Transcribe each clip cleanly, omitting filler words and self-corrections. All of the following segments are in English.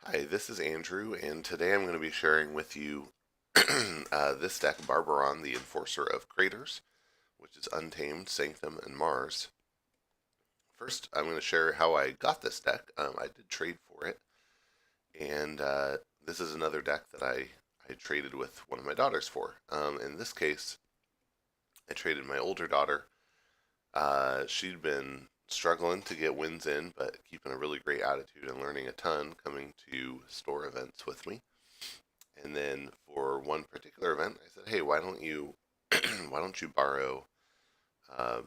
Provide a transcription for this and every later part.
Hi, this is Andrew, and today I'm going to be sharing with you this deck, Barbaron, the Enforcer of Craters, which is Untamed, Sanctum, and Mars. First, I'm going to share how I got this deck. I did trade for it, and this is another deck that I traded with one of my daughters for. In this case, I traded my older daughter. She'd been struggling to get wins in, but keeping a really great attitude and learning a ton, coming to store events with me. And then for one particular event, I said, "Hey, why don't you why don't you borrow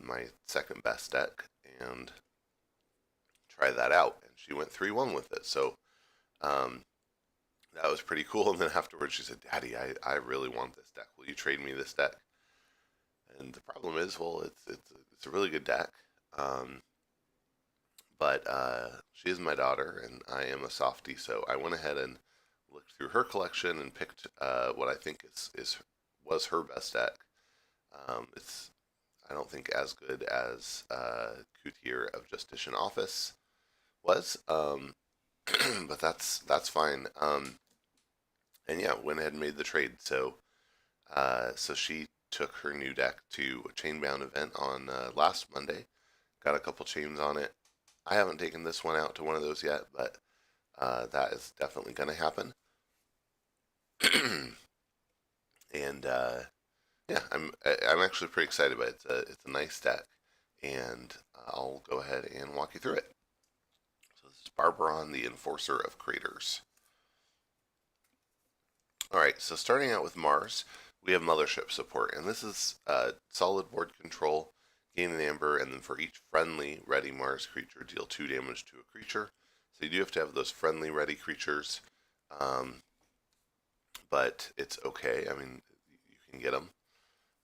my second best deck and try that out?" And she went 3-1 with it. So um, that was pretty cool. And then afterwards, she said, "Daddy, I really want this deck. Will you trade me this deck?" And the problem is, well, it's a really good deck, um, but she is my daughter, and I am a softie. So I went ahead and looked through her collection and picked what I think is was her best deck. It's I don't think as good as Coutier of Justician Office was, but that's fine. And yeah, went ahead and made the trade. So she took her new deck to a Chainbound event on last Monday. Got a couple chains on it. I haven't taken this one out to one of those yet, but that is definitely going to happen. And yeah, I'm actually pretty excited about it. It's a nice deck, and I'll go ahead and walk you through it. So this is Barbaron, the Enforcer of Craters. All right, so starting out with Mars, we have Mothership support, and this is solid board control, gain an amber, and then for each friendly ready Mars creature, deal 2 damage to a creature. So you do have to have those friendly ready creatures, um, but it's okay. I mean, you can get them.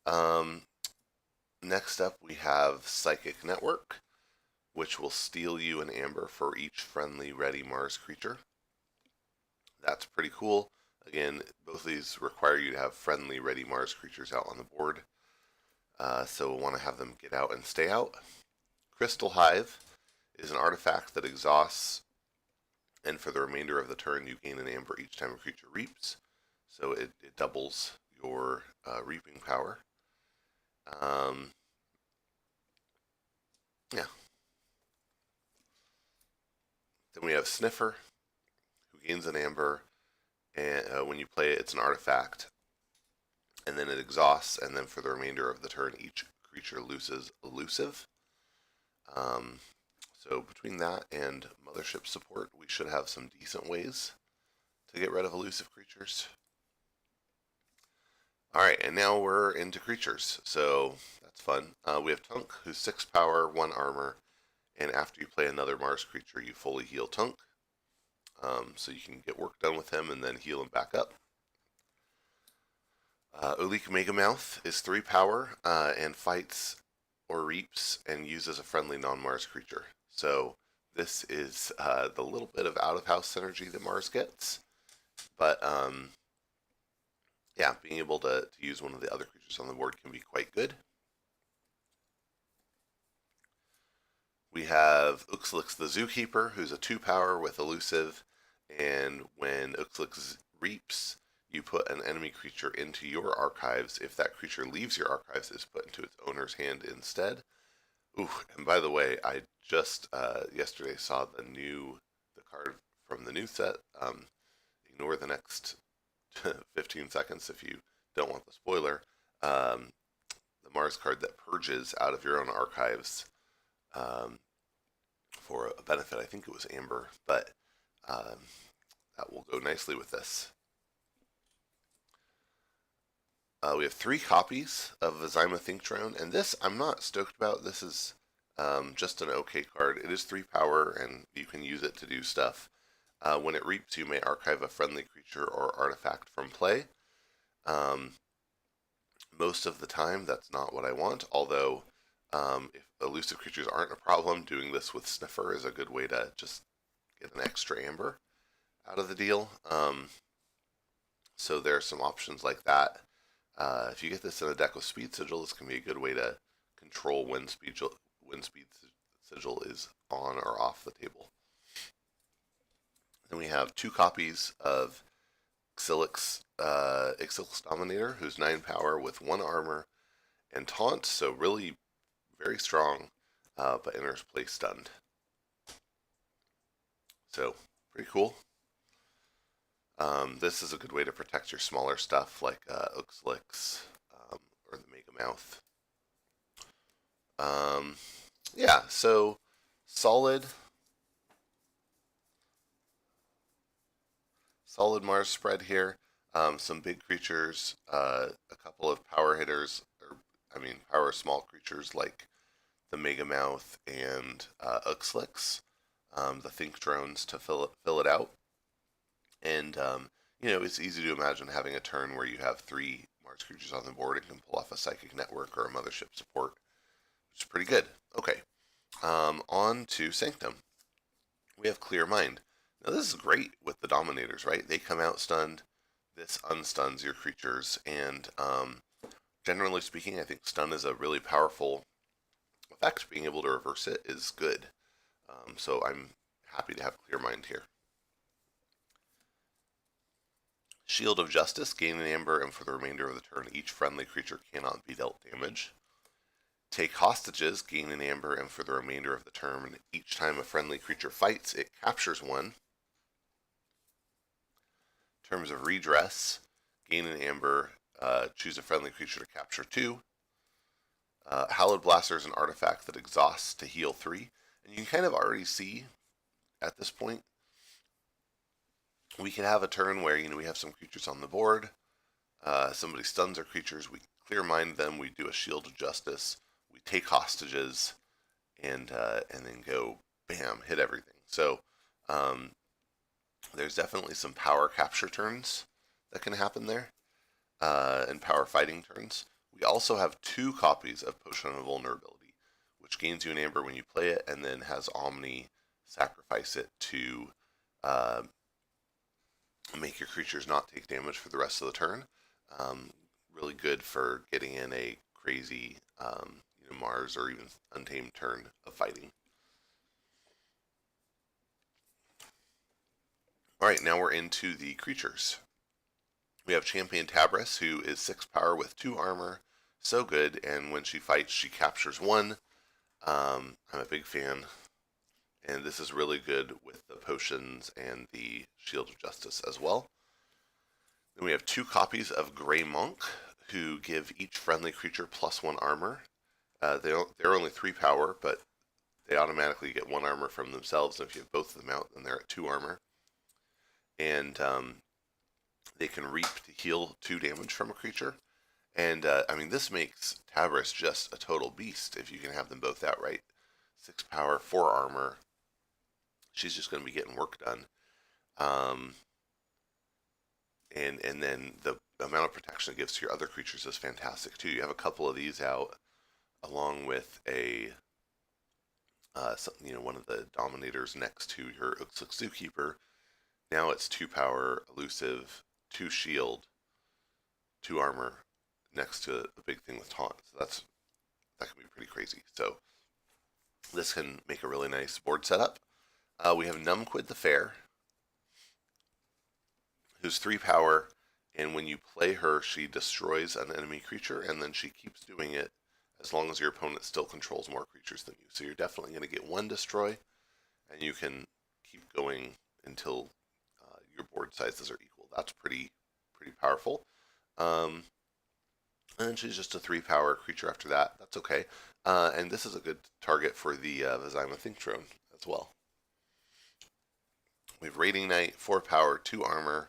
Um, Next up, we have Psychic Network, which will steal you an amber for each friendly ready Mars creature. That's pretty cool. Again, both of these require you to have friendly ready Mars creatures out on the board, so we'll want to have them get out and stay out. Crystal Hive is an artifact that exhausts, and for the remainder of the turn, you gain an amber each time a creature reaps, so it doubles your reaping power. Um, yeah. Then we have Sniffer, who gains an amber, and when you play it, it's an artifact, and then it exhausts, and then for the remainder of the turn, each creature loses elusive. Um, so between that and Mothership support, we should have some decent ways to get rid of elusive creatures. All right, and now we're into creatures, so that's fun. We have Tunk, who's 6 power, 1 armor, and after you play another Mars creature, you fully heal Tunk. So you can get work done with him and then heal him back up. Ulik Megamouth is 3 power and fights or reaps and uses a friendly non-Mars creature. So this is the little bit of out-of-house synergy that Mars gets. But yeah, being able to use one of the other creatures on the board can be quite good. We have Uxlix the Zookeeper, who's a 2 power with elusive, and when Uxlix reaps, you put an enemy creature into your archives. If that creature leaves your archives, it's put into its owner's hand instead. Ooh, and by the way, I just yesterday saw the card from the new set. Ignore the next 15 seconds if you don't want the spoiler. Um, the Mars card that purges out of your own archives um, for a benefit. I think it was Amber, but um, that will go nicely with this. We have 3 copies of Zyma Think Drone, and this I'm not stoked about. This is just an okay card. It is 3 power, and you can use it to do stuff. When it reaps, you may archive a friendly creature or artifact from play. Um, Most of the time, that's not what I want, although if elusive creatures aren't a problem, doing this with Sniffer is a good way to just get an extra amber out of the deal. So there are some options like that. If you get this in a deck with Speed Sigil, this can be a good way to control when Speed Sigil is on or off the table. Then we have 2 copies of Ixilix Dominator, who's 9 power with 1 armor and taunt, so really very strong, but enters play stunned. So, pretty cool. This is a good way to protect your smaller stuff like Ixilix or the Mega Mouth. Yeah, so solid Mars spread here. Some big creatures, a couple of power hitters, power small creatures like the Mega Mouth and Ixilix, the Think drones to fill it out. And, it's easy to imagine having a turn where you have 3 Mars creatures on the board and can pull off a Psychic Network or a Mothership support, which is pretty good. Okay, on to Sanctum. We have Clear Mind. Now this is great with the Dominators, right? They come out stunned. This unstuns your creatures, and generally speaking, I think stun is a really powerful effect. Being able to reverse it is good. So I'm happy to have Clear Mind here. Shield of Justice, gain an amber, and for the remainder of the turn, each friendly creature cannot be dealt damage. Take Hostages, gain an amber, and for the remainder of the turn, each time a friendly creature fights, it captures 1. In terms of Redress, gain an amber, choose a friendly creature to capture 2. Hallowed Blaster is an artifact that exhausts to heal 3. And you can kind of already see at this point, we can have a turn where, we have some creatures on the board, somebody stuns our creatures, we Clear Mind them, we do a Shield of Justice, we take Hostages, and then go, bam, hit everything. So, there's definitely some power capture turns that can happen there, and power fighting turns. We also have 2 copies of Potion of Vulnerability, which gains you an amber when you play it, and then has Omni sacrifice it to make your creatures not take damage for the rest of the turn. Really good for getting in a crazy Mars or even Untamed turn of fighting. Alright, now we're into the creatures. We have Champion Tabris, who is 6 power with 2 armor. So good, and when she fights, she captures 1. I'm a big fan. And this is really good with the potions and the Shield of Justice as well. Then we have 2 copies of Grey Monk, who give each friendly creature +1 armor. They're only 3 power, but they automatically get 1 armor from themselves. And if you have both of them out, then they're at 2 armor. And they can reap to heal 2 damage from a creature. And, this makes Tabris just a total beast if you can have them both out, right? 6 power, 4 armor. She's just going to be getting work done. And then the amount of protection it gives to your other creatures is fantastic, too. You have a couple of these out, along with a, one of the Dominators next to your Ixilix Zookeeper. Now it's 2 power, elusive, 2 shield, 2 armor, next to a big thing with taunt. So that can be pretty crazy. So this can make a really nice board setup. We have Numquid the Fair, who's 3 power, and when you play her, she destroys an enemy creature, and then she keeps doing it as long as your opponent still controls more creatures than you. So you're definitely going to get 1 destroy, and you can keep going until your board sizes are equal. That's pretty powerful. And then she's just a 3 power creature after that. That's okay. And this is a good target for the Vizima Think drone as well. We have Raiding Knight, 4 power, 2 armor,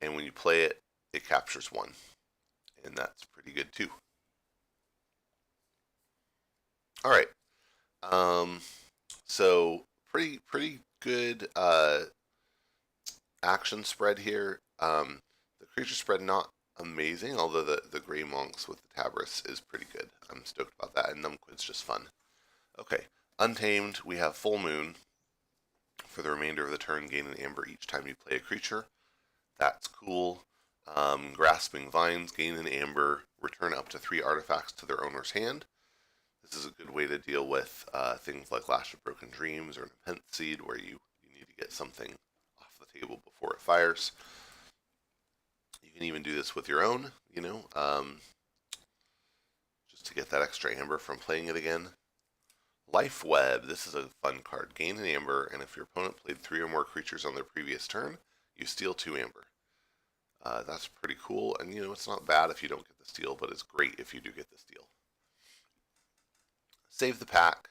and when you play it, it captures 1. And that's pretty good too. Alright. So pretty good action spread here. The creature spread not amazing, although the Grey Monks with the Tabris is pretty good. I'm stoked about that, and Numquid's just fun. Okay, Untamed, we have Full Moon. For the remainder of the turn, gain an amber each time you play a creature. That's cool. Grasping Vines, gain an amber, return up to 3 artifacts to their owner's hand. This is a good way to deal with things like Lash of Broken Dreams or Nepenthe Seed, where you need to get something off off the table before it fires. You can even do this with your own, just to get that extra amber from playing it again. Life Web, this is a fun card. Gain an amber, and if your opponent played 3 or more creatures on their previous turn, you steal 2 amber. That's pretty cool, and it's not bad if you don't get the steal, but it's great if you do get the steal. Save the pack,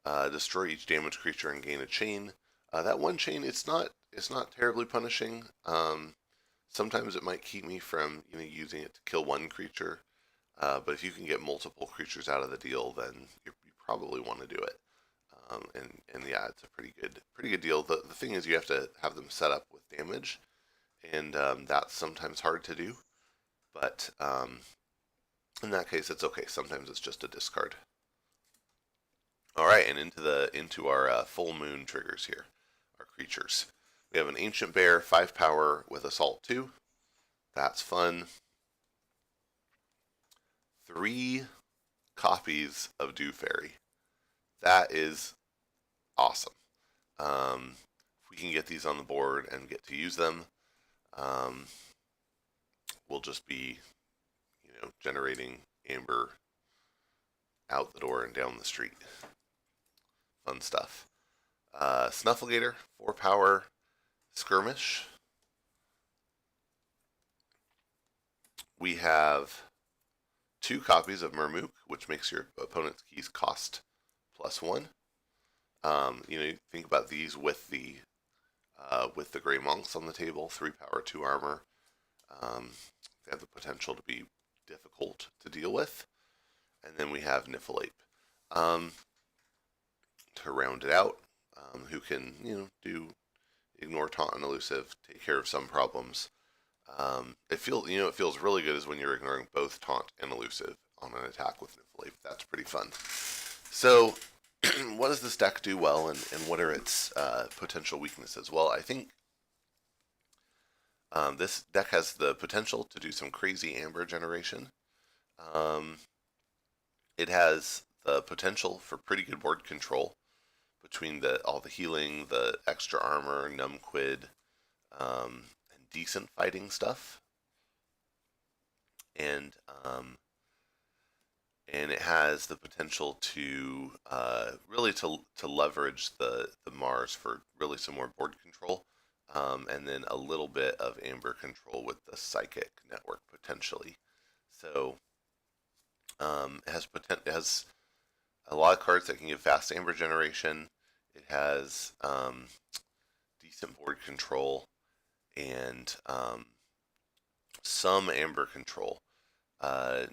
destroy each damaged creature and gain a chain. That one chain, it's not terribly punishing. Sometimes it might keep me from using it to kill one creature, but if you can get multiple creatures out of the deal, then you probably want to do it. And yeah, it's a pretty good deal. The thing is, you have to have them set up with damage, and that's sometimes hard to do. But in that case, it's okay. Sometimes it's just a discard. All right, and into our full moon triggers here, our creatures. We have an Ancient Bear, 5 power with Assault 2. That's fun. 3 copies of Dew Fairy. That is awesome. If we can get these on the board and get to use them, we'll just be, generating amber out the door and down the street. Fun stuff. Snufflegator, 4 power, Skirmish. We have 2 copies of Murmook, which makes your opponent's keys cost +1. You think about these with the Grey Monks on the table, 3 power, 2 armor. They have the potential to be difficult to deal with. And then we have Niffleape. To round it out, who can, do ignore, taunt, and elusive, take care of some problems. It feels really good is when you're ignoring both taunt and elusive on an attack with Niffleape. That's pretty fun. So, what does this deck do well, and what are its potential weaknesses? Well, I think this deck has the potential to do some crazy amber generation. It has the potential for pretty good board control between all the healing, the extra armor, Numquid, and decent fighting stuff. And it has the potential to really to leverage the Mars for really some more board control, and then a little bit of amber control with the Psychic network potentially. So it has a lot of cards that can give fast amber generation. It has decent board control and some amber control.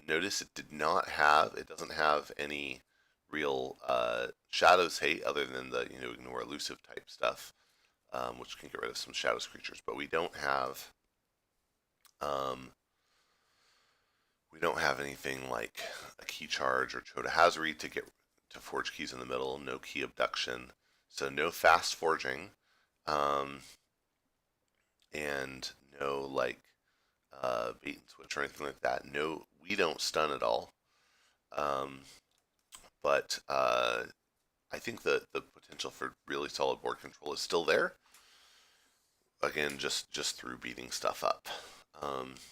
Notice it doesn't have any real Shadows hate other than the ignore elusive type stuff, which can get rid of some Shadows creatures. But we don't have anything like a Key Charge or Chota Hazard to forge keys in the middle. No Key Abduction, so no fast forging, and no bait and switch or anything like that. No, we don't stun at all. But I think the potential for really solid board control is still there. Again, just through beating stuff up.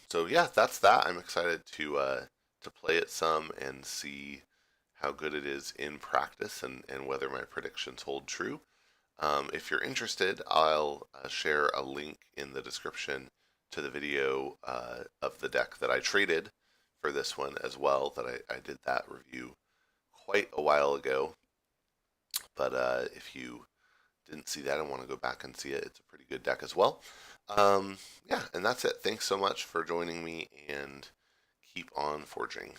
So yeah, that's that. I'm excited to play it some and see how good it is in practice and whether my predictions hold true. If you're interested, I'll share a link in the description to the video of the deck that I traded for this one as well. That I did that review quite a while ago. But if you didn't see that and want to go back and see it, it's a pretty good deck as well. Yeah, and that's it. Thanks so much for joining me, and keep on forging.